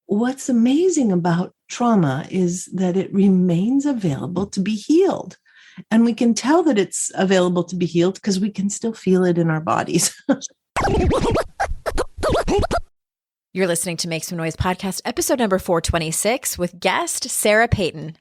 what's amazing about trauma is that it remains available to be healed. And we can tell that it's available to be healed because we can still feel it in our bodies. You're listening to Make Some Noise podcast, episode number 426 with guest Sarah Peyton.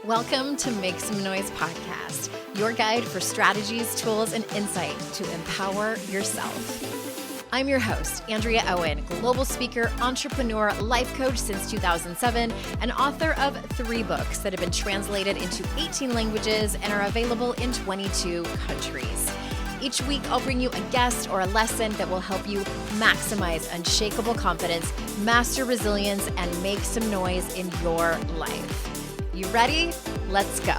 Welcome to Make Some Noise podcast, your guide for strategies, tools, and insight to empower yourself. I'm your host, Andrea Owen, global speaker, entrepreneur, life coach since 2007, and author of 3 books that have been translated into 18 languages and are available in 22 countries. Each week, I'll bring you a guest or a lesson that will help you maximize unshakable confidence, master resilience, and make some noise in your life. You ready? Let's go.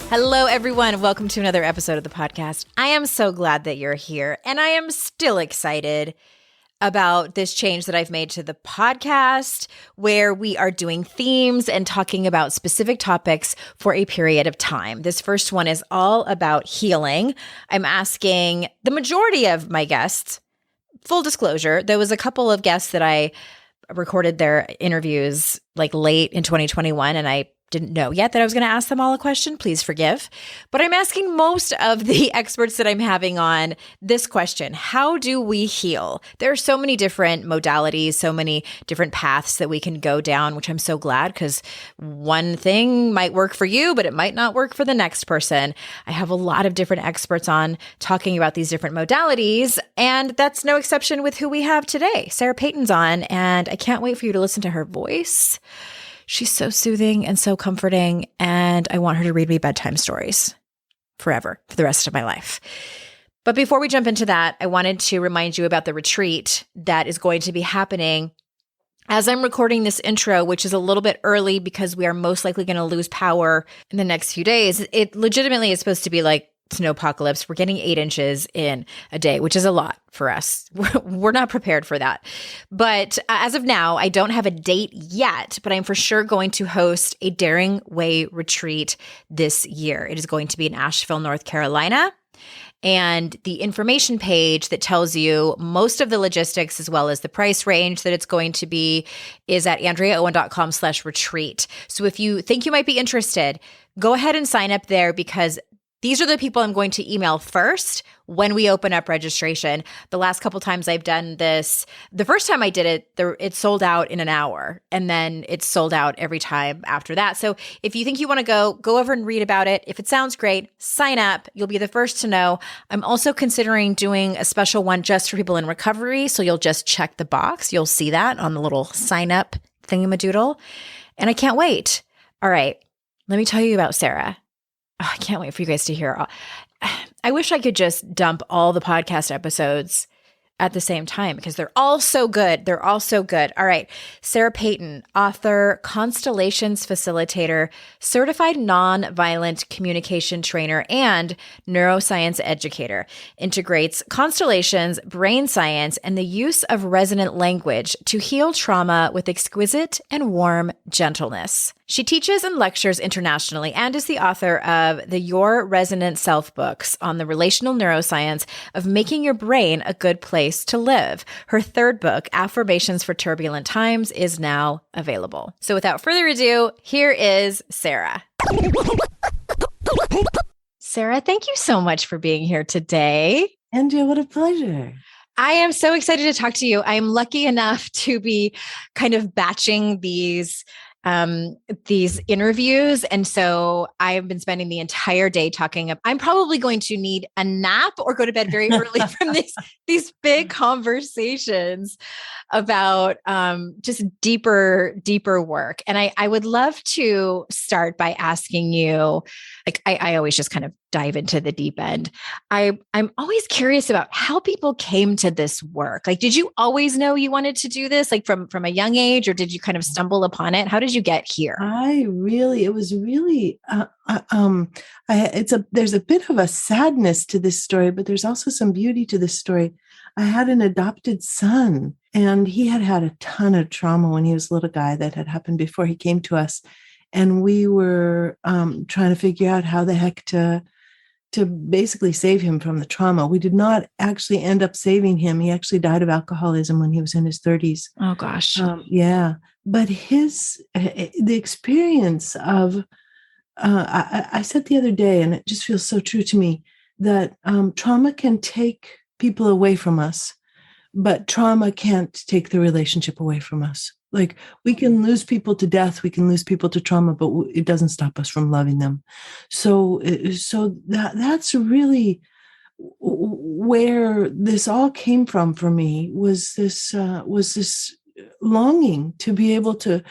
Hello, everyone. Welcome to another episode of the podcast. I am so glad that you're here, and I am still excited about this change that I've made to the podcast, where we are doing themes and talking about specific topics for a period of time. This first one is all about healing. I'm asking the majority of my guests, full disclosure, there was a couple of guests that I recorded their interviews like late in 2021, and I didn't know yet that I was going to ask them all a question. Please forgive. But I'm asking most of the experts that I'm having on this question: how do we heal? There are so many different modalities, so many different paths that we can go down, which I'm so glad, because one thing might work for you, but it might not work for the next person. I have a lot of different experts on talking about these different modalities, and that's no exception with who we have today. Sarah Peyton's on, and I can't wait for you to listen to her voice. She's so soothing and so comforting, and I want her to read me bedtime stories forever, for the rest of my life. But before we jump into that, I wanted to remind you about the retreat that is going to be happening as I'm recording this intro, which is a little bit early because we are most likely going to lose power in the next few days. It legitimately is supposed to be like snowpocalypse. We're getting 8 inches in a day, which is a lot for us. We're not prepared for that. But as of now, I don't have a date yet, but I'm for sure going to host a Daring Way retreat this year. It is going to be in Asheville, North Carolina. And the information page that tells you most of the logistics as well as the price range that it's going to be is at andreaowen.com/retreat. So if you think you might be interested, go ahead and sign up there, because these are the people I'm going to email first when we open up registration. The last couple times I've done this, the first time I did it, it sold out in an hour, and then it's sold out every time after that. So if you think you want to go over and read about it. If it sounds great, sign up. You'll be the first to know. I'm also considering doing a special one just for people in recovery. So you'll just check the box. You'll see that on the little sign up thingamadoodle. And I can't wait. All right, let me tell you about Sarah. Oh, I can't wait for you guys to hear. I wish I could just dump all the podcast episodes at the same time, because they're all so good. They're all so good. All right. Sarah Peyton, author, constellations facilitator, certified nonviolent communication trainer, and neuroscience educator, integrates constellations, brain science, and the use of resonant language to heal trauma with exquisite and warm gentleness. She teaches and lectures internationally and is the author of the Your Resonant Self books on the relational neuroscience of making your brain a good place to live. Her 3rd book, Affirmations for Turbulent Times, is now available. So without further ado, here is Sarah. Sarah, thank you so much for being here today. Andrea, what a pleasure. I am so excited to talk to you. I am lucky enough to be kind of batching these interviews. And so I've been spending the entire day talking. I'm probably going to need a nap or go to bed very early from these big conversations about just deeper work. And I would love to start by asking you, like, I always just kind of dive into the deep end. I'm always curious about how people came to this work. Like, did you always know you wanted to do this, like from a young age, or did you kind of stumble upon it? How did you get here? It was really, there's a bit of a sadness to this story, but there's also some beauty to this story. I had an adopted son, and he had a ton of trauma when he was a little guy that had happened before he came to us. and we were trying to figure out how the heck to basically save him from the trauma. We did not actually end up saving him. He actually died of alcoholism when he was in his 30s. Oh gosh. Yeah. But the experience of, I said the other day, and it just feels so true to me, that trauma can take people away from us, but trauma can't take the relationship away from us. Like, we can lose people to death, we can lose people to trauma, but it doesn't stop us from loving them. So that's really where this all came from for me, was this longing to be able to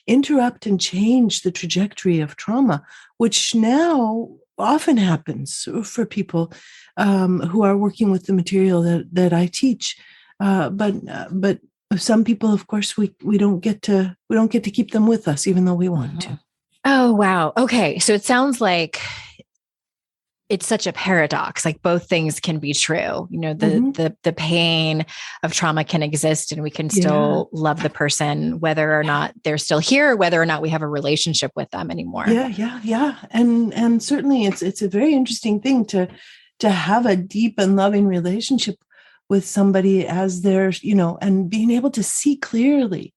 interrupt and change the trajectory of trauma, which now often happens for people who are working with the material that I teach. But some people, of course, we don't get to keep them with us, even though we want to. Oh, wow. Okay. So it sounds like it's such a paradox. Like, both things can be true. The pain of trauma can exist, and we can still love the person, whether or not they're still here, or whether or not we have a relationship with them anymore. Yeah. And certainly it's a very interesting thing to have a deep and loving relationship with somebody as they're, and being able to see clearly,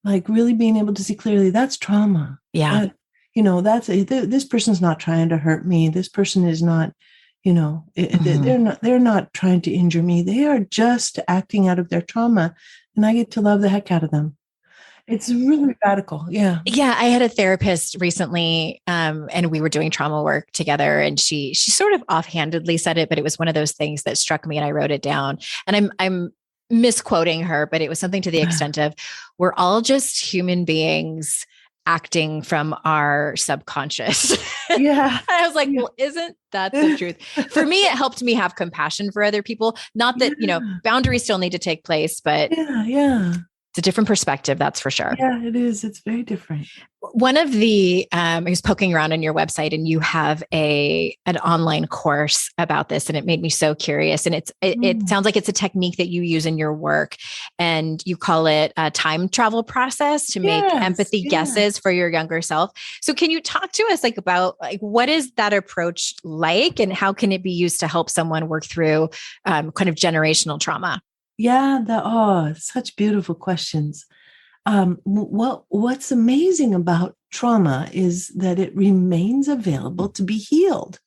like really being able to see clearly, that's trauma. Yeah. This person's not trying to hurt me. This person is not, they're not trying to injure me. They are just acting out of their trauma, and I get to love the heck out of them. It's really radical. Yeah. Yeah. I had a therapist recently, and we were doing trauma work together, and she sort of offhandedly said it, but it was one of those things that struck me, and I wrote it down, and I'm misquoting her, but it was something to the extent of, we're all just human beings acting from our subconscious. Yeah. I was like, well, isn't that the truth? For me, it helped me have compassion for other people. Not that, boundaries still need to take place, but it's a different perspective. That's for sure. Yeah, it is. It's very different. One of the, I was poking around on your website, and you have an online course about this, and it made me so curious. And it sounds like it's a technique that you use in your work, and you call it a time travel process to make empathy guesses for your younger self. So can you talk to us about what is that approach like, and how can it be used to help someone work through kind of generational trauma? Yeah, such beautiful questions. What's amazing about trauma is that it remains available to be healed.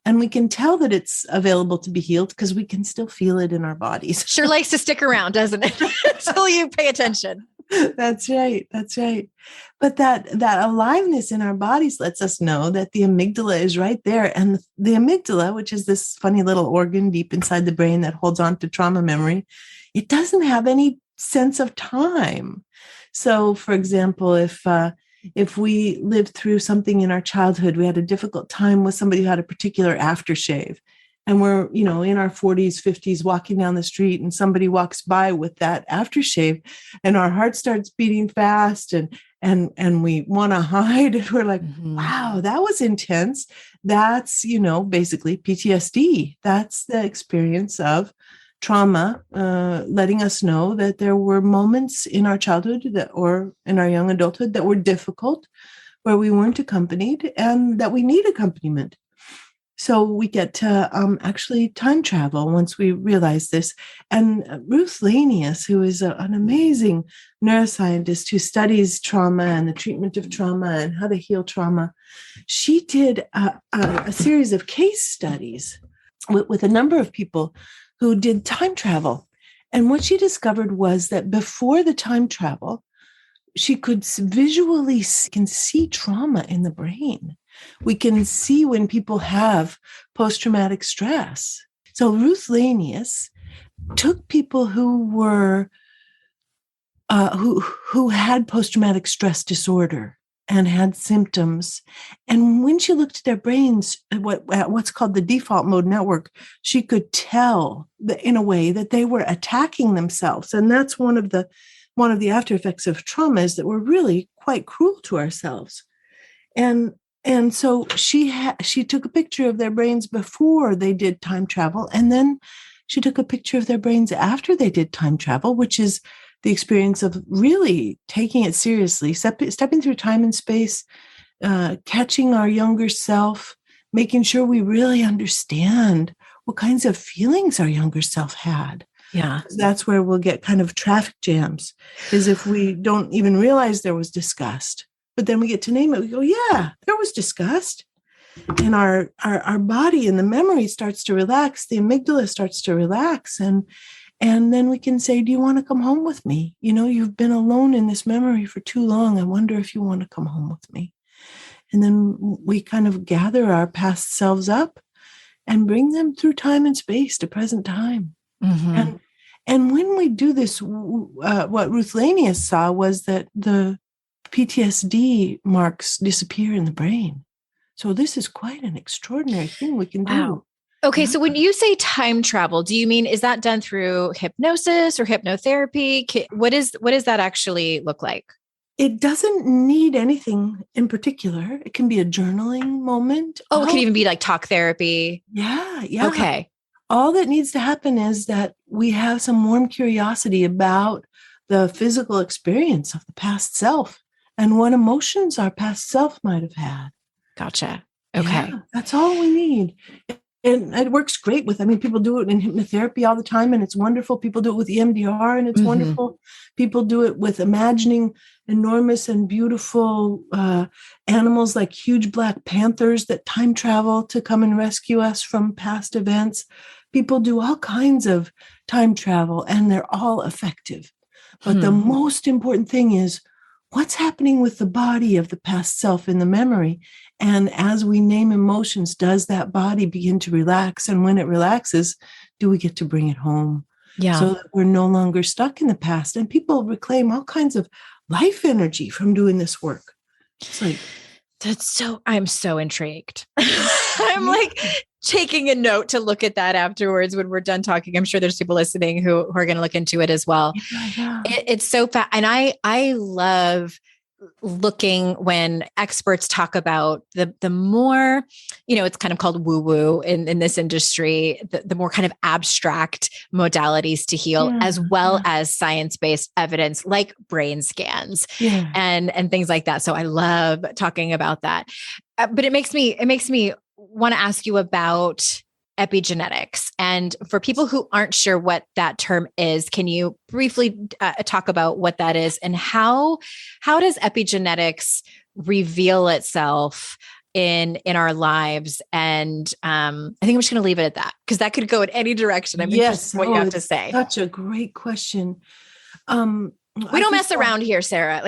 And we can tell that it's available to be healed because we can still feel it in our bodies. Sure likes to stick around, doesn't it? Until you pay attention. That's right. But that aliveness in our bodies lets us know that the amygdala is right there. And the amygdala, which is this funny little organ deep inside the brain that holds on to trauma memory, it doesn't have any sense of time. So, for example, if we lived through something in our childhood, we had a difficult time with somebody who had a particular aftershave, and we're, in our 40s, 50s, walking down the street, and somebody walks by with that aftershave, and our heart starts beating fast, and we want to hide, and we're like, wow, that was intense. That's, basically PTSD. That's the experience of trauma, letting us know that there were moments in our childhood or in our young adulthood that were difficult, where we weren't accompanied, and that we need accompaniment. So we get to actually time travel once we realize this. And Ruth Lanius, who is an amazing neuroscientist who studies trauma and the treatment of trauma and how to heal trauma, she did a series of case studies with a number of people who did time travel. And what she discovered was that before the time travel, she could visually see trauma in the brain. We can see when people have post-traumatic stress. So Ruth Lanius took people who were who had post-traumatic stress disorder and had symptoms. And when she looked at their brains, what's called the default mode network, she could tell in a way that they were attacking themselves. And that's one of the after effects of trauma, is that we're really quite cruel to ourselves. And so she took a picture of their brains before they did time travel. And then she took a picture of their brains after they did time travel, which is the experience of really taking it seriously, stepping through time and space, catching our younger self, making sure we really understand what kinds of feelings our younger self had. Yeah. That's where we'll get kind of traffic jams, is if we don't even realize there was disgust. But then we get to name it. We go, yeah, there was disgust. And our body and the memory starts to relax. The amygdala starts to relax. And then we can say, do you want to come home with me? You've been alone in this memory for too long. I wonder if you want to come home with me. And then we kind of gather our past selves up and bring them through time and space to present time. Mm-hmm. And when we do this, what Ruth Lanius saw was that the PTSD marks disappear in the brain. So this is quite an extraordinary thing we can do. Okay. So when you say time travel, do you mean, is that done through hypnosis or hypnotherapy? What is that actually look like? It doesn't need anything in particular. It can be a journaling moment. Oh, it can even be like talk therapy. Yeah. Okay. All that needs to happen is that we have some warm curiosity about the physical experience of the past self and what emotions our past self might have had. Gotcha. Okay. Yeah, that's all we need. And it works great people do it in hypnotherapy all the time, and it's wonderful. People do it with EMDR, and it's wonderful. People do it with imagining enormous and beautiful animals like huge black panthers that time travel to come and rescue us from past events. People do all kinds of time travel, and they're all effective. But the most important thing is what's happening with the body of the past self in the memory. And as we name emotions, does that body begin to relax? And when it relaxes, do we get to bring it home? Yeah. So that we're no longer stuck in the past. And people reclaim all kinds of life energy from doing this work. It's like, I'm so intrigued. I'm like taking a note to look at that afterwards when we're done talking. I'm sure there's people listening who are going to look into it as well. Yeah. It's so fast. And I love looking when experts talk about the more, it's kind of called woo-woo in this industry, the more kind of abstract modalities to heal, as well as science-based evidence like brain scans and things like that. So I love talking about that. But it makes me want to ask you about epigenetics. And for people who aren't sure what that term is, can you briefly talk about what that is and how does epigenetics reveal itself in our lives? And I think I'm just going to leave it at that because that could go in any direction. I'm interested in what you have to say. Such a great question. We don't mess around here, Sarah.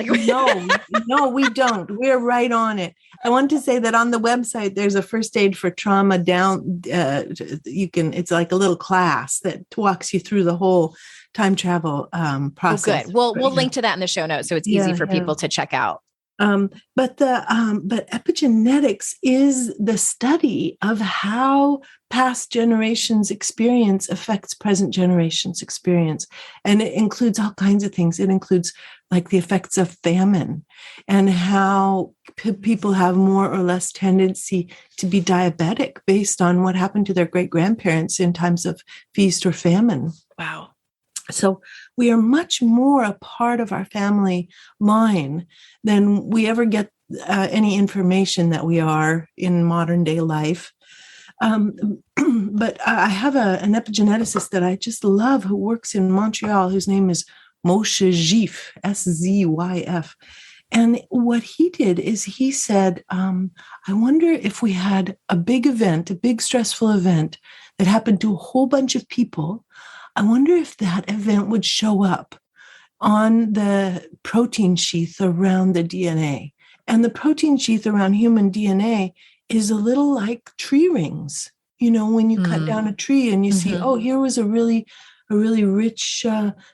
No, we don't. We're right on it. I want to say that on the website, there's a first aid for trauma down. It's like a little class that walks you through the whole time travel process. Oh, good. We'll link to that in the show notes. So it's easy for people to check out. But epigenetics is the study of how past generations' experience affects present generations' experience. And it includes all kinds of things. It includes like the effects of famine and how people have more or less tendency to be diabetic based on what happened to their great-grandparents in times of feast or famine. Wow. So we are much more a part of our family line than we ever get any information that we are in modern day life. But I have an epigeneticist that I just love who works in Montreal, whose name is Moshe Zhyf, S-Z-Y-F. And what he did is he said, I wonder if we had a big event, a big stressful event that happened to a whole bunch of people, I wonder if that event would show up on the protein sheath around the DNA. And the protein sheath around human DNA is a little like tree rings. When you cut down a tree and you see, here was a really rich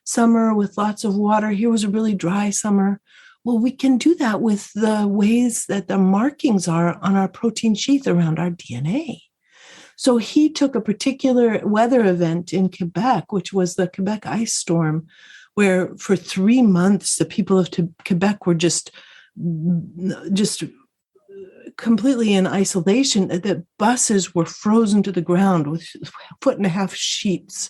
summer with lots of water. Here was a really dry summer. Well, we can do that with the ways that the markings are on our protein sheath around our DNA. So he took a particular weather event in Quebec, which was the Quebec ice storm, where for 3 months, the people of Quebec were just completely in isolation. The buses were frozen to the ground with 1.5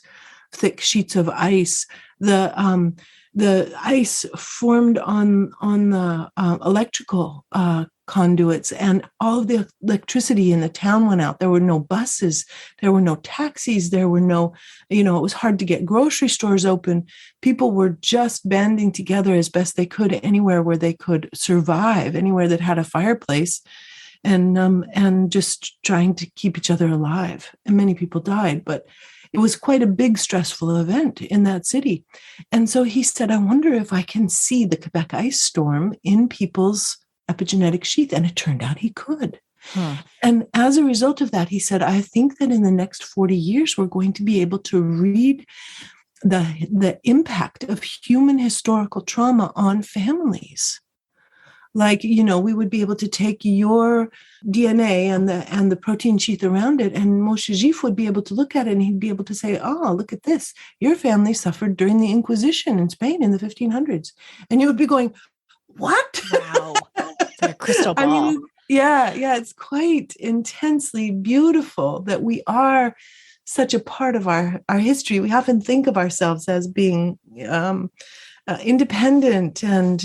thick sheets of ice. The ice formed on the electrical conduits, and all of the electricity in the town went out. There were no buses, there were no taxis, there were no, it was hard to get grocery stores open. People were just banding together as best they could anywhere where they could survive, anywhere that had a fireplace, and just trying to keep each other alive. And many people died, but it was quite a big stressful event in that city. And so he said, I wonder if I can see the Quebec ice storm in people's epigenetic sheath. And it turned out he could. And as a result of that, he said, I think that in the next 40 years, we're going to be able to read the impact of human historical trauma on families. Like, we would be able to take your DNA and the protein sheath around it, and Moshe Gif would be able to look at it, and he'd be able to say, oh, look at this. Your family suffered during the Inquisition in Spain in the 1500s. And you would be going, what? Wow. It's like a crystal ball. Yeah, it's quite intensely beautiful that we are such a part of our history. We often think of ourselves as being independent and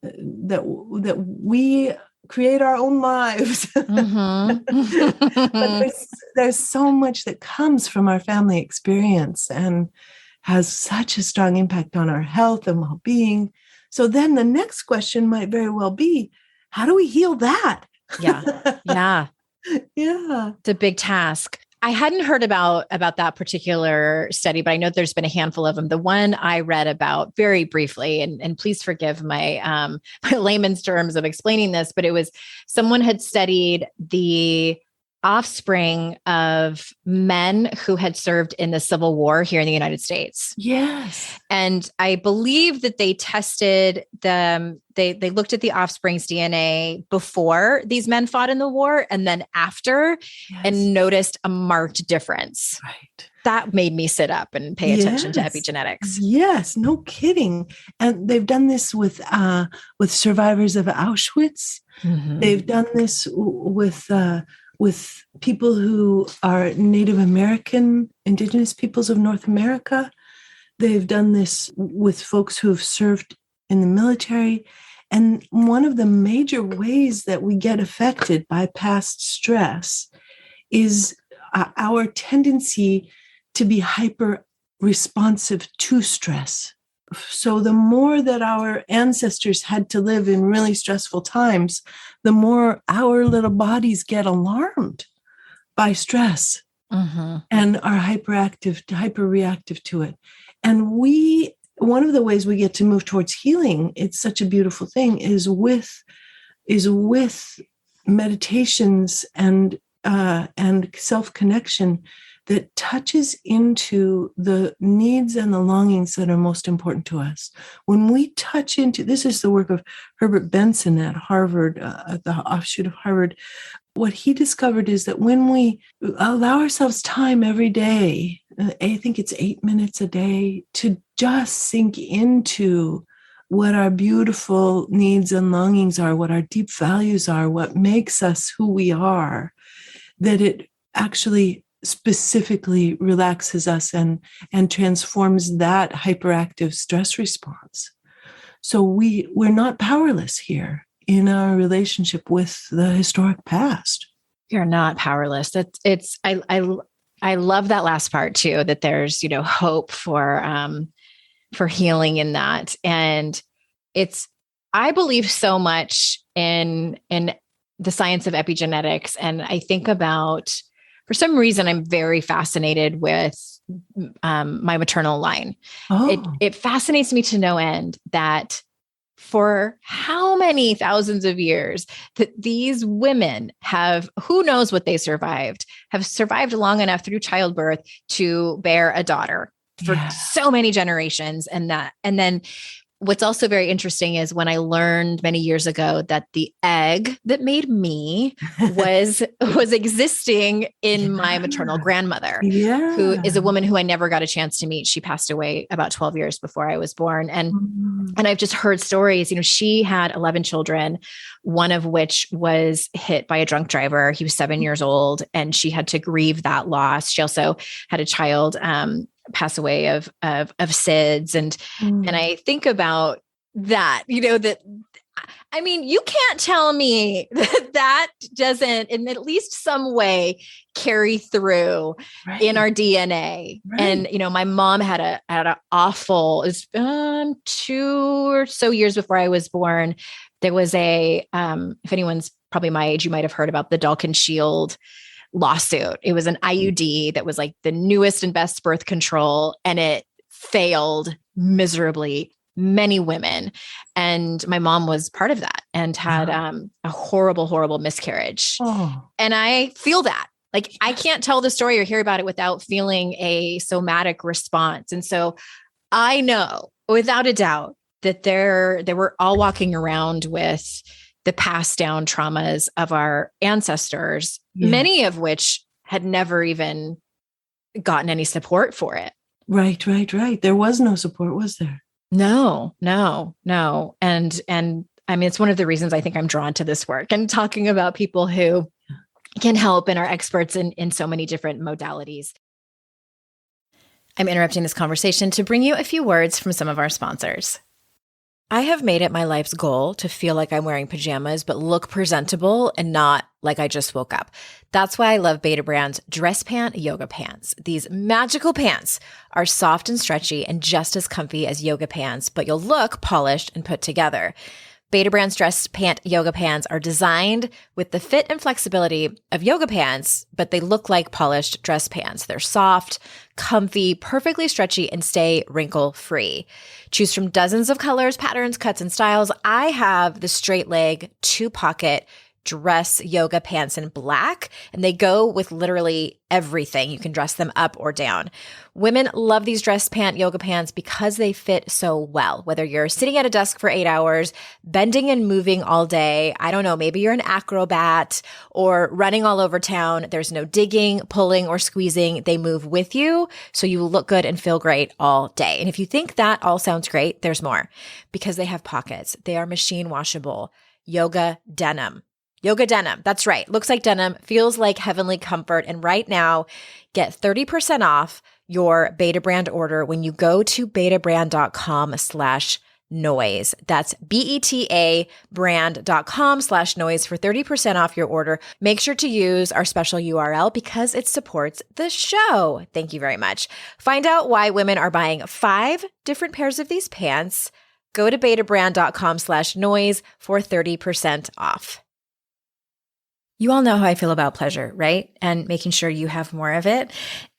that we create our own lives. But there's so much that comes from our family experience and has such a strong impact on our health and well-being. So then the next question might very well be, how do we heal that? Yeah. Yeah. It's a big task. I hadn't heard about that particular study, but I know there's been a handful of them. The one I read about very briefly, and please forgive my my layman's terms of explaining this, but it was someone had studied the offspring of men who had served in the Civil War here in the United States. Yes. And I believe that they tested them. They looked at the offspring's DNA before these men fought in the war and then after, and noticed a marked difference. Right. That made me sit up and pay attention to epigenetics. Yes, no kidding. And they've done this with survivors of Auschwitz. They've done this with people who are Native American, indigenous peoples of North America. They've done this with folks who have served in the military. And one of the major ways that we get affected by past stress is our tendency to be hyper responsive to stress. So the more that our ancestors had to live in really stressful times, the more our little bodies get alarmed by stress and are hyper reactive to it. And one of the ways we get to move towards healing, it's such a beautiful thing, is with meditations and self-connection that touches into the needs and the longings that are most important to us. When we touch into, this is the work of Herbert Benson at Harvard, at the offshoot of Harvard. What he discovered is that when we allow ourselves time every day, I think it's 8 minutes a day, to just sink into what our beautiful needs and longings are, what our deep values are, what makes us who we are, that it actually specifically relaxes us and transforms that hyperactive stress response. So we're not powerless here in our relationship with the historic past. You're not powerless. I love that last part too, that there's, hope for healing in that. And I believe so much in the science of epigenetics. And I think about, for some reason, I'm very fascinated with my maternal line. It fascinates me to no end that for how many thousands of years that these women who knows what they have survived long enough through childbirth to bear a daughter for so many generations. And then what's also very interesting is when I learned many years ago that the egg that made me was existing in my maternal grandmother, who is a woman who I never got a chance to meet. She passed away about 12 years before I was born. And I've just heard stories, she had 11 children, one of which was hit by a drunk driver. He was 7 years old and she had to grieve that loss. She also had a child, pass away of SIDS. And I think about that, that I mean, you can't tell me that doesn't, in at least some way, carry through in our DNA. Right. And, my mom had an awful, it's 2 or so years before I was born. There was if anyone's probably my age, you might have heard about the Dalkin Shield lawsuit. It was an IUD that was like the newest and best birth control, and it failed miserably many women. And my mom was part of that and had a horrible, horrible miscarriage. Oh. And I feel that. Like, I can't tell the story or hear about it without feeling a somatic response. And so I know without a doubt that they were all walking around with the passed down traumas of our ancestors, many of which had never even gotten any support for it. Right. There was no support, was there? No. And I mean, it's one of the reasons I think I'm drawn to this work and talking about people who can help and are experts in so many different modalities. I'm interrupting this conversation to bring you a few words from some of our sponsors. I have made it my life's goal to feel like I'm wearing pajamas, but look presentable and not like I just woke up. That's why I love Beta Brand's Dress Pant Yoga Pants. These magical pants are soft and stretchy and just as comfy as yoga pants, but you'll look polished and put together. Beta Brand's Dress Pant Yoga Pants are designed with the fit and flexibility of yoga pants, but they look like polished dress pants. They're soft, comfy, perfectly stretchy, and stay wrinkle-free. Choose from dozens of colors, patterns, cuts, and styles. I have the straight leg 2-pocket dress yoga pants in black, and they go with literally everything. You can dress them up or down. Women love these dress pant yoga pants because they fit so well. Whether you're sitting at a desk for 8 hours, bending and moving all day, I don't know, maybe you're an acrobat or running all over town. There's no digging, pulling, or squeezing. They move with you, so you look good and feel great all day. And if you think that all sounds great, there's more, because they have pockets. They are machine washable. Yoga denim. Yoga denim. That's right. Looks like denim, feels like heavenly comfort. And right now, get 30% off your Beta Brand order when you go to betabrand.com/noise. That's BETA brand.com/noise for 30% off your order. Make sure to use our special URL because it supports the show. Thank you very much. Find out why women are buying 5 different pairs of these pants. Go to betabrand.com/noise for 30% off. You all know how I feel about pleasure, right? And making sure you have more of it.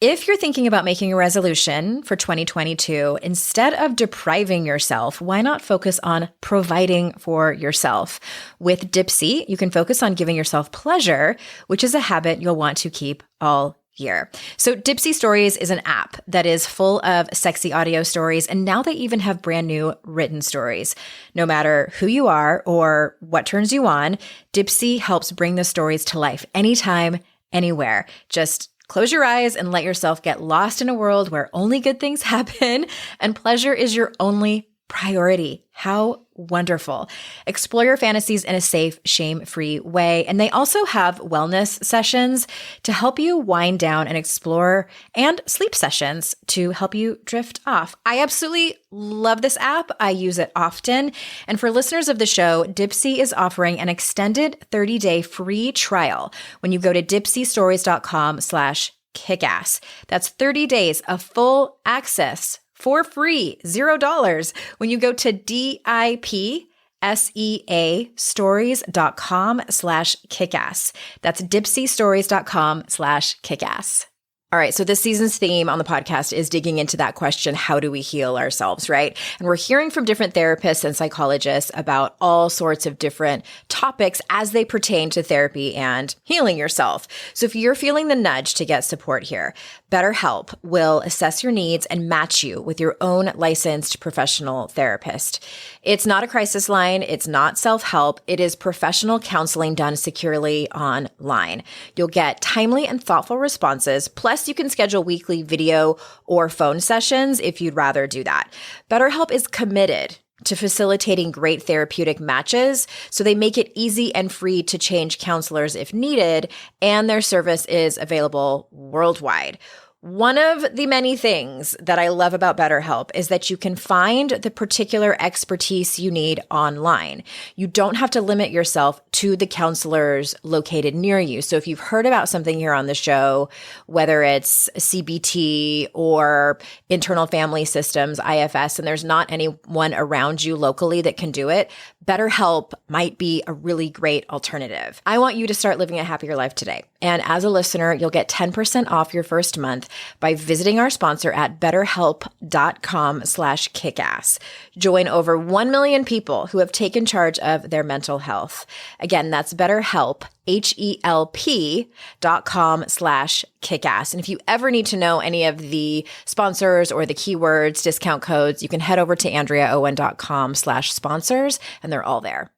If you're thinking about making a resolution for 2022, instead of depriving yourself, why not focus on providing for yourself? With Dipsea, you can focus on giving yourself pleasure, which is a habit you'll want to keep all year. So Dipsea Stories is an app that is full of sexy audio stories, and now they even have brand new written stories. No matter who you are or what turns you on, Dipsea helps bring the stories to life anytime, anywhere. Just close your eyes and let yourself get lost in a world where only good things happen and pleasure is your only priority. How wonderful. Explore your fantasies in a safe, shame-free way. And they also have wellness sessions to help you wind down and explore, and sleep sessions to help you drift off. I absolutely love this app. I use it often. And for listeners of the show, Dipsea is offering an extended 30-day free trial when you go to dipseastories.com/kickass. That's 30 days of full access for free, $0 when you go to dipseastories.com/kickass. That's dipseastories.com/kickass. All right, so this season's theme on the podcast is digging into that question, how do we heal ourselves, right? And we're hearing from different therapists and psychologists about all sorts of different topics as they pertain to therapy and healing yourself. So if you're feeling the nudge to get support here, BetterHelp will assess your needs and match you with your own licensed professional therapist. It's not a crisis line. It's not self-help. It is professional counseling done securely online. You'll get timely and thoughtful responses. Plus, you can schedule weekly video or phone sessions if you'd rather do that. BetterHelp is committed to facilitating great therapeutic matches, so they make it easy and free to change counselors if needed, and their service is available worldwide. One of the many things that I love about BetterHelp is that you can find the particular expertise you need online. You don't have to limit yourself to the counselors located near you. So if you've heard about something here on the show, whether it's CBT or internal family systems, IFS, and there's not anyone around you locally that can do it, BetterHelp might be a really great alternative. I want you to start living a happier life today. And as a listener, you'll get 10% off your first month by visiting our sponsor at betterhelp.com/kickass. Join over 1 million people who have taken charge of their mental health. Again, that's BetterHelp, HELP.com/kickass. And if you ever need to know any of the sponsors or the keywords, discount codes, you can head over to AndreaOwen.com/sponsors, and they're all there.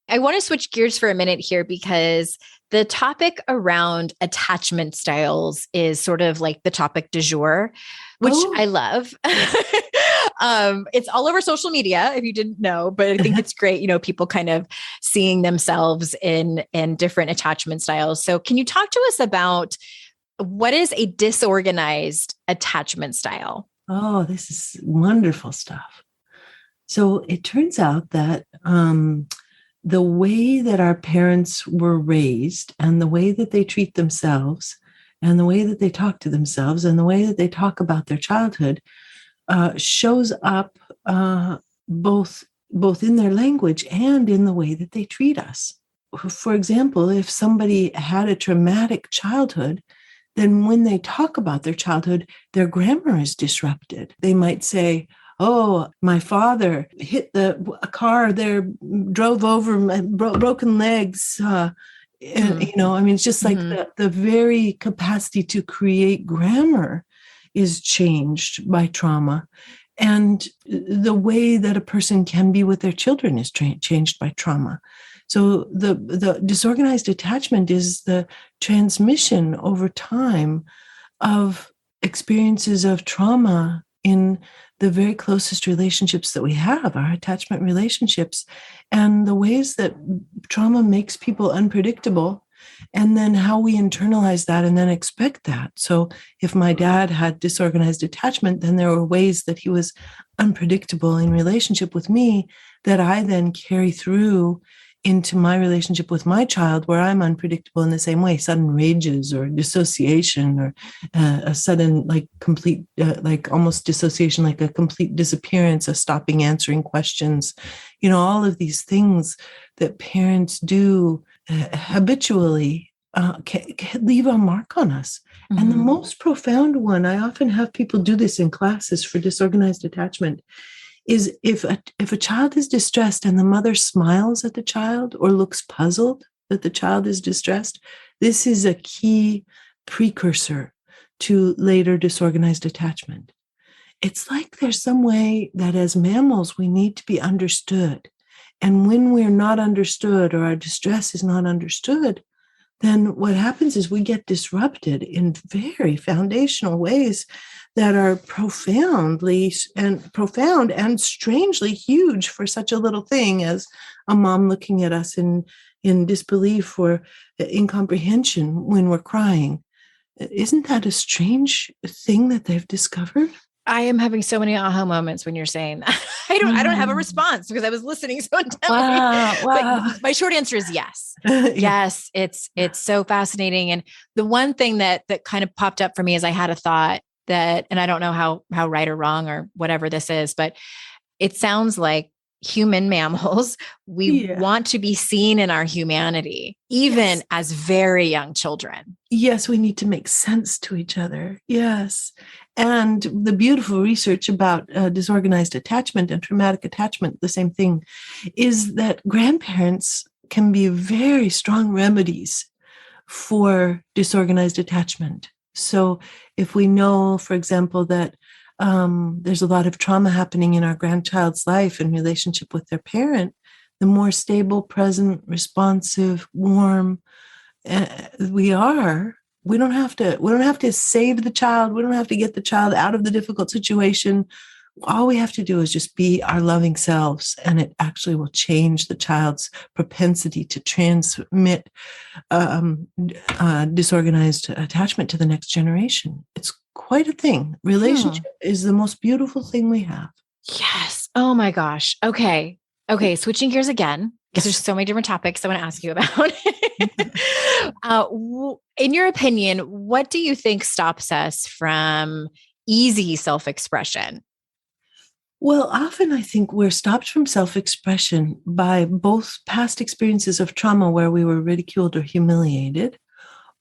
I want to switch gears for a minute here because the topic around attachment styles is sort of like the topic du jour, which I love. It's all over social media, if you didn't know, but I think it's great, people kind of seeing themselves in different attachment styles. So can you talk to us about what is a disorganized attachment style? Oh, this is wonderful stuff. So it turns out that the way that our parents were raised and the way that they treat themselves and the way that they talk to themselves and the way that they talk about their childhood shows up both in their language and in the way that they treat us. For example, if somebody had a traumatic childhood, then when they talk about their childhood, their grammar is disrupted. They might say, "Oh, my father hit a car there, drove over my broken legs." It's just like the very capacity to create grammar is changed by trauma. And the way that a person can be with their children is changed by trauma. So the disorganized attachment is the transmission over time of experiences of trauma in the very closest relationships that we have, our attachment relationships, and the ways that trauma makes people unpredictable, and then how we internalize that and then expect that. So if my dad had disorganized attachment, then there were ways that he was unpredictable in relationship with me that I then carry through into my relationship with my child, where I'm unpredictable in the same way, sudden rages or dissociation or a sudden complete, almost dissociation, like a complete disappearance, a stopping answering questions, all of these things that parents do habitually can leave a mark on us. Mm-hmm. And the most profound one, I often have people do this in classes for disorganized attachment, is if a child is distressed and the mother smiles at the child or looks puzzled that the child is distressed, this is a key precursor to later disorganized attachment. It's like there's some way that as mammals, we need to be understood. And when we're not understood or our distress is not understood, then what happens is we get disrupted in very foundational ways that are profound and strangely huge for such a little thing as a mom looking at us in disbelief or incomprehension when we're crying. Isn't that a strange thing that they've discovered? I am having so many aha moments when you're saying that. I don't have a response because I was listening so intently. Wow. But my short answer is yes. Yes, it's so fascinating. And the one thing that kind of popped up for me is I had a thought that, and I don't know how right or wrong or whatever this is, but it sounds like human mammals, we want to be seen in our humanity, even as very young children. Yes, we need to make sense to each other. Yes. And the beautiful research about disorganized attachment and traumatic attachment, the same thing, is that grandparents can be very strong remedies for disorganized attachment. So if we know, for example, that there's a lot of trauma happening in our grandchild's life in relationship with their parent, the more stable, present, responsive, warm we are, we don't have to save the child. We don't have to get the child out of the difficult situation. All we have to do is just be our loving selves, and it actually will change the child's propensity to transmit disorganized attachment to the next generation. It's quite a thing. Relationship is the most beautiful thing we have. Yes. Oh my gosh. Okay. Okay. Switching gears again, because there's so many different topics I want to ask you about. In your opinion, what do you think stops us from easy self-expression? Well, often I think we're stopped from self-expression by both past experiences of trauma where we were ridiculed or humiliated,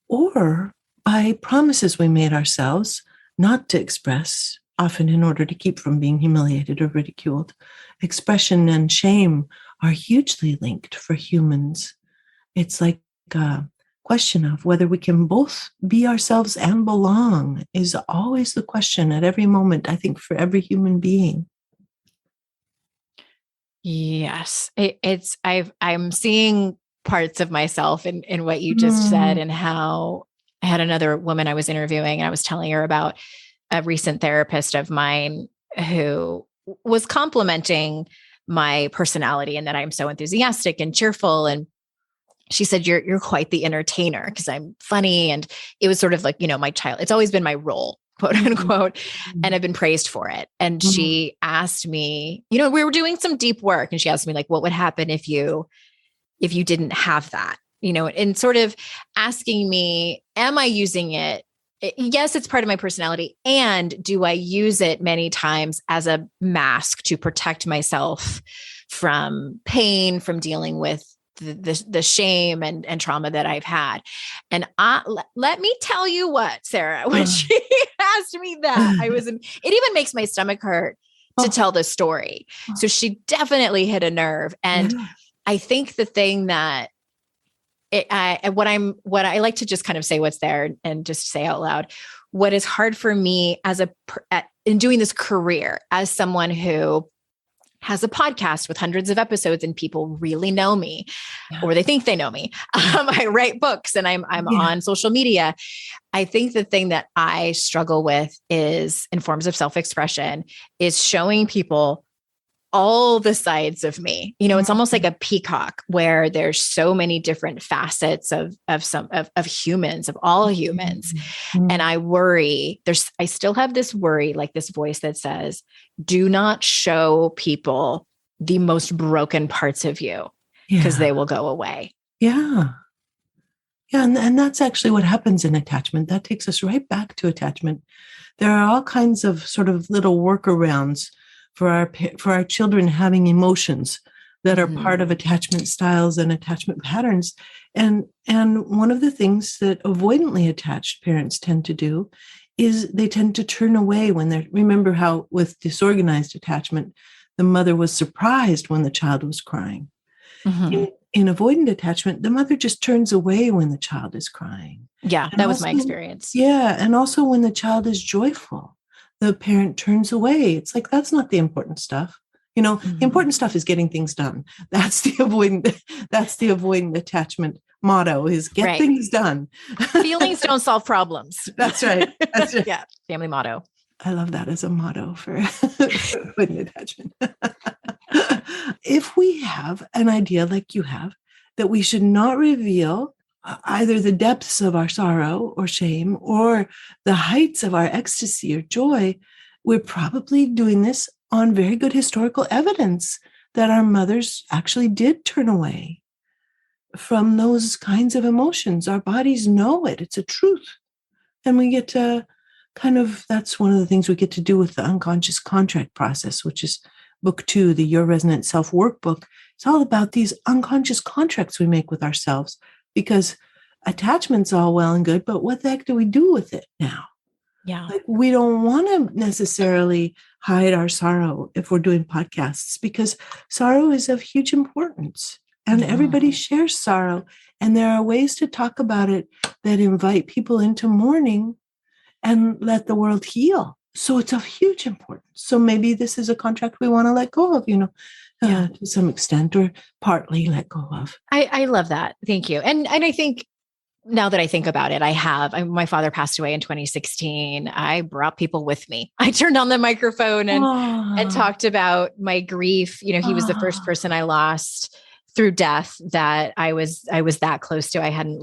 or by promises we made ourselves not to express, often in order to keep from being humiliated or ridiculed. Expression and shame are hugely linked for humans. It's like a question of whether we can both be ourselves and belong is always the question at every moment, I think, for every human being. Yes, I'm seeing parts of myself in what you just said, and how I had another woman I was interviewing, and I was telling her about a recent therapist of mine who was complimenting my personality and that I'm so enthusiastic and cheerful. And she said, you're quite the entertainer, because I'm funny. And it was sort of like, my child, it's always been my role, quote unquote. And I've been praised for it. And she asked me, we were doing some deep work, and she asked me, like, what would happen if you didn't have that, and sort of asking me, am I using it? Yes, it's part of my personality. And do I use it many times as a mask to protect myself from pain, from dealing with the shame and trauma that I've had? And let me tell you what, Sarah, when she asked me that, it even makes my stomach hurt to tell the story. So she definitely hit a nerve. And I think the thing that what I like to just kind of say what's there and just say out loud, what is hard for me in doing this career as someone who has a podcast with hundreds of episodes and people really know me, or they think they know me. I write books and I'm on social media. I think the thing that I struggle with is, in forms of self-expression, is showing people all the sides of me. It's almost like a peacock where there's so many different facets of humans, of all humans. And I worry, I still have this worry, like this voice that says, do not show people the most broken parts of you, because they will go away. Yeah. And that's actually what happens in attachment. That takes us right back to attachment. There are all kinds of sort of little workarounds for our children having emotions that are part of attachment styles and attachment patterns. And one of the things that avoidantly attached parents tend to do is they tend to turn away remember how with disorganized attachment, the mother was surprised when the child was crying. In avoidant attachment, the mother just turns away when the child is crying. Yeah, that was my experience. Yeah. And also when the child is joyful, the parent turns away. It's like, that's not the important stuff. The important stuff is getting things done. That's the avoidant attachment motto, is get things done. Feelings don't solve problems. That's right. That's right. Yeah. Family motto. I love that as a motto for avoidant attachment. If we have an idea like you have, that we should not reveal either the depths of our sorrow or shame or the heights of our ecstasy or joy, we're probably doing this on very good historical evidence that our mothers actually did turn away from those kinds of emotions. Our bodies know it. It's a truth. And we get to that's one of the things we get to do with the unconscious contract process, which is book 2, the Your Resonant Self Workbook. It's all about these unconscious contracts we make with ourselves, because attachment's all well and good, but what the heck do we do with it now? Yeah. Like, we don't want to necessarily hide our sorrow if we're doing podcasts, because sorrow is of huge importance and everybody shares sorrow. And there are ways to talk about it that invite people into mourning and let the world heal. So it's of huge importance. So maybe this is a contract we want to let go of, to some extent, or partly let go of. I love that. Thank you. And I think, now that I think about it, my father passed away in 2016. I brought people with me. I turned on the microphone and talked about my grief. He was the first person I lost through death that I was that close to. I hadn't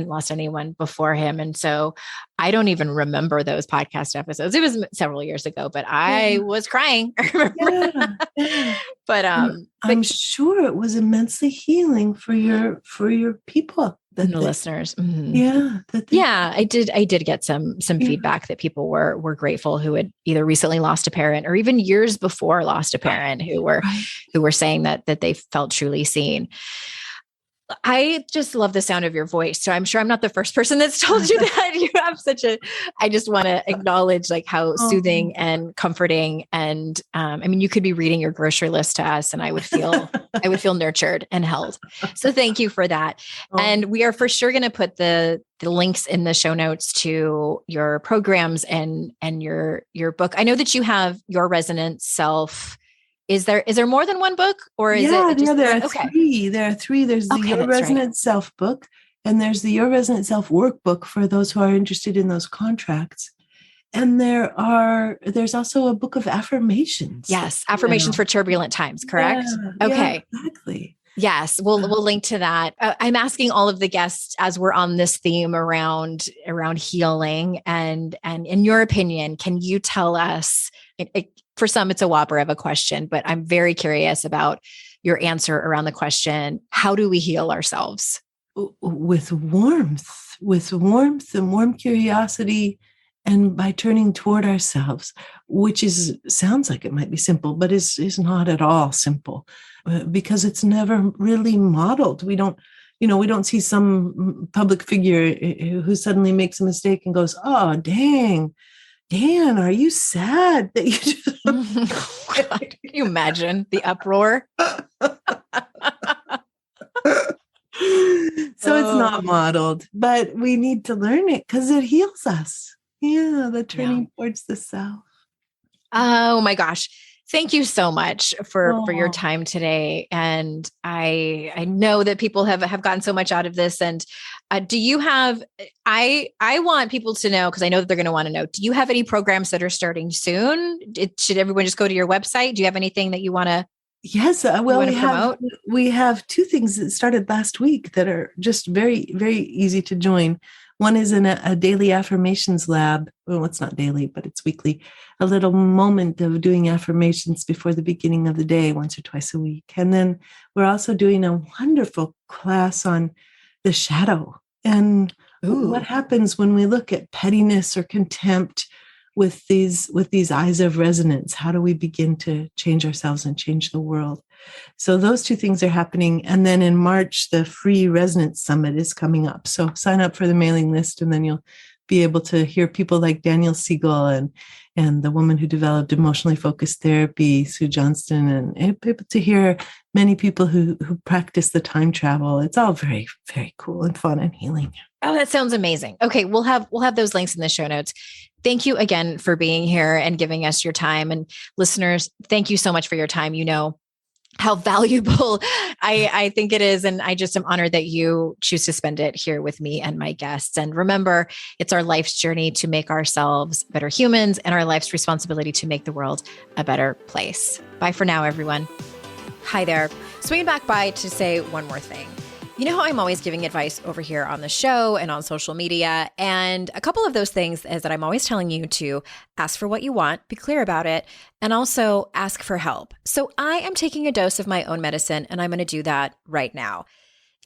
lost anyone before him. And so I don't even remember those podcast episodes. It was several years ago, but I was crying. I remember. Yeah. But I'm sure it was immensely healing for your people. The listeners. Mm-hmm. Yeah. I did get some feedback that people were grateful who had either recently lost a parent or even years before lost a parent who were saying that they felt truly seen. I just love the sound of your voice. So I'm sure I'm not the first person that's told you that. You have I just want to acknowledge like how soothing and comforting. And I mean, you could be reading your grocery list to us and I would feel nurtured and held. So thank you for that. And we are for sure going to put the links in the show notes to your programs and your book. I know that you have Your Resonant Self. Is there more than one book, or is it? Just, there are three. There are three. There's the Your Resonant Self book, and there's the Your Resonant Self workbook for those who are interested in those contracts. And there's also a book of affirmations. Yes, affirmations for turbulent times. Correct. Okay. Yeah, exactly. Yes, we'll link to that. I'm asking all of the guests as we're on this theme around healing, and in your opinion, can you tell us? For some, it's a whopper of a question, but I'm very curious about your answer around the question: how do we heal ourselves? With warmth and warm curiosity, and by turning toward ourselves, which sounds like it might be simple, but is not at all simple, because it's never really modeled. We don't see some public figure who suddenly makes a mistake and goes, "Oh, dang, Dan, are you sad that you just..." God, can you imagine the uproar? So it's not modeled, but we need to learn it because it heals us. Yeah, the turning towards the self. Oh my gosh. Thank you so much for your time today. And I know that people have gotten so much out of this. And do you have, I want people to know, because I know that they're going to want to know, do you have any programs that are starting soon? Should everyone just go to your website? Do you have anything that you want to? Yes. Well, we have two things that started last week that are just very, very easy to join. One is in a daily affirmations lab. Well, it's not daily, but it's weekly. A little moment of doing affirmations before the beginning of the day, once or twice a week. And then we're also doing a wonderful class on the shadow and what happens when we look at pettiness or contempt with these eyes of resonance. How do we begin to change ourselves and change the world? So those two things are happening. And then in March, the free Resonance Summit is coming up. So sign up for the mailing list, and then you'll be able to hear people like Daniel Siegel and the woman who developed emotionally focused therapy, Sue Johnston, and able to hear many people who practice the time travel. It's all very, very cool and fun and healing. Oh, that sounds amazing. Okay, we'll have those links in the show notes. Thank you again for being here and giving us your time. And listeners, thank you so much for your time. You know how valuable I think it is. And I just am honored that you choose to spend it here with me and my guests. And remember, it's our life's journey to make ourselves better humans and our life's responsibility to make the world a better place. Bye for now, everyone. Hi there. Swinging back by to say one more thing. You know how I'm always giving advice over here on the show and on social media, and a couple of those things is that I'm always telling you to ask for what you want, be clear about it, and also ask for help. So I am taking a dose of my own medicine, and I'm going to do that right now.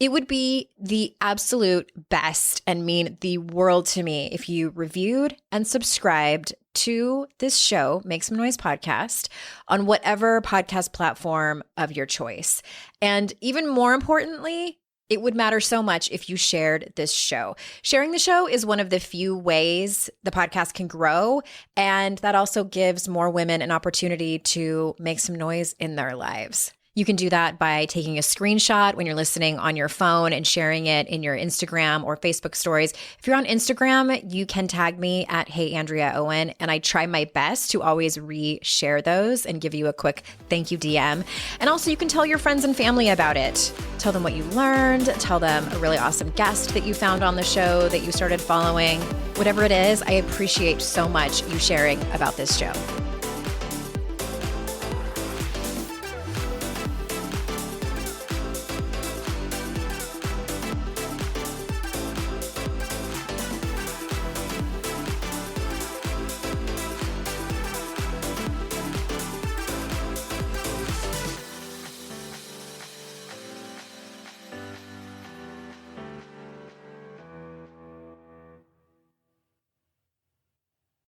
It would be the absolute best and mean the world to me if you reviewed and subscribed to this show, Make Some Noise podcast, on whatever podcast platform of your choice. And even more importantly, it would matter so much if you shared this show. Sharing the show is one of the few ways the podcast can grow, and that also gives more women an opportunity to make some noise in their lives. You can do that by taking a screenshot when you're listening on your phone and sharing it in your Instagram or Facebook stories. If you're on Instagram, you can tag me at @HeyAndreaOwen, and I try my best to always re-share those and give you a quick thank you DM. And also you can tell your friends and family about it. Tell them what you learned, tell them a really awesome guest that you found on the show that you started following. Whatever it is, I appreciate so much you sharing about this show.